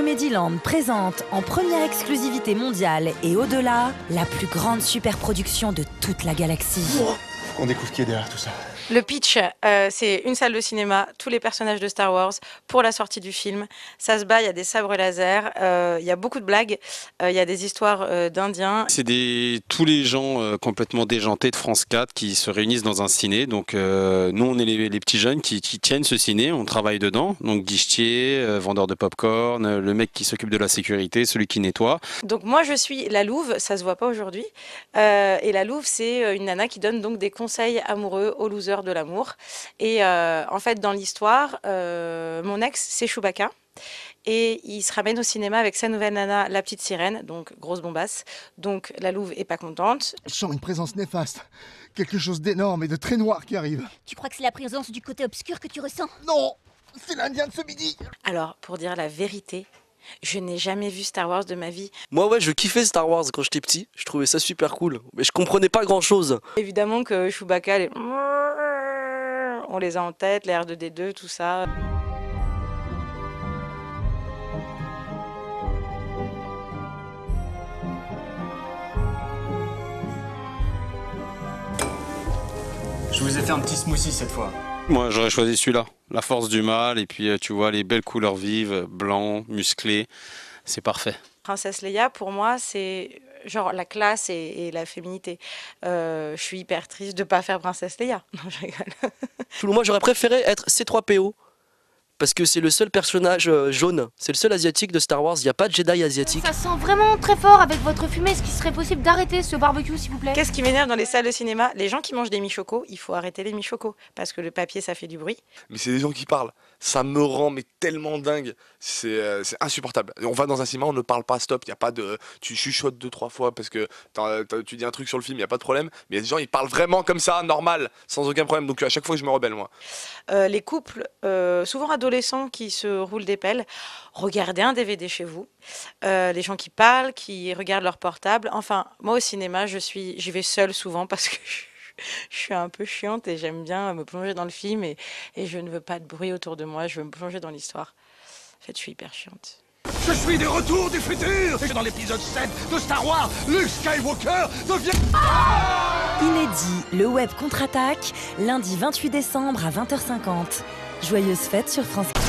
Comédieland présente en première exclusivité mondiale et au-delà, la plus grande superproduction de toute la galaxie. Faut qu'on découvre qui est derrière tout ça. Le pitch, c'est une salle de cinéma, tous les personnages de Star Wars pour la sortie du film. Ça se bat, il y a des sabres laser, il y a beaucoup de blagues, il y a des histoires d'Indiens. C'est tous les gens complètement déjantés de France 4 qui se réunissent dans un ciné. Donc nous, on est les petits jeunes qui tiennent ce ciné, on travaille dedans. Donc guichetier, vendeur de popcorn, le mec qui s'occupe de la sécurité, celui qui nettoie. Donc moi, je suis la louve, ça se voit pas aujourd'hui. Et la louve, c'est une nana qui donne donc des conseils amoureux aux losers de l'amour. Et en fait, dans l'histoire, mon ex, c'est Chewbacca. Et il se ramène au cinéma avec sa nouvelle nana, la petite sirène, donc grosse bombasse. Donc la louve est pas contente. Je sens une présence néfaste. Quelque chose d'énorme et de très noir qui arrive. Tu crois que c'est la présence du côté obscur que tu ressens? Non, c'est l'Indien de ce midi. Alors, pour dire la vérité, je n'ai jamais vu Star Wars de ma vie. Moi ouais, je kiffais Star Wars quand j'étais petit, je trouvais ça super cool, mais je comprenais pas grand chose. Évidemment que Chewbacca, on les a en tête, les R2D2, tout ça. Je vous ai fait un petit smoothie cette fois. Moi, j'aurais choisi celui-là, la force du mal. Et puis tu vois les belles couleurs vives, blanc, musclé, c'est parfait. Princesse Leia, pour moi, c'est genre la classe et la féminité. Je suis hyper triste de ne pas faire Princesse Leia. Non, je rigole. Moi j'aurais préféré être C3PO, parce que c'est le seul personnage jaune, c'est le seul asiatique de Star Wars, il n'y a pas de Jedi asiatique. Ça sent vraiment très fort avec votre fumée. Est-ce qu'il serait possible d'arrêter ce barbecue, s'il vous plaît? Qu'est-ce qui m'énerve dans les salles de cinéma? Les gens qui mangent des michocos, il faut arrêter les michocos, parce que le papier, ça fait du bruit. Mais c'est des gens qui parlent. Ça me rend mais tellement dingue. C'est insupportable. On va dans un cinéma, on ne parle pas, stop. Il y a pas de. Tu chuchotes 2-3 fois parce que tu dis un truc sur le film, il n'y a pas de problème. Mais il y a des gens, ils parlent vraiment comme ça, normal, sans aucun problème. Donc à chaque fois, je me rebelle, moi. Les couples, souvent adolescents, qui se roulent des pelles, regardez un DVD chez vous. Les gens qui parlent, qui regardent leur portable. Enfin, moi au cinéma, j'y vais seule souvent parce que je suis un peu chiante et j'aime bien me plonger dans le film et je ne veux pas de bruit autour de moi, je veux me plonger dans l'histoire. En fait, je suis hyper chiante. Je suis des retours du futur. Et dans l'épisode 7 de Star Wars, Luke Skywalker devient... Inédit, le web contre-attaque, lundi 28 décembre à 20h50. Joyeuse fête sur France 4.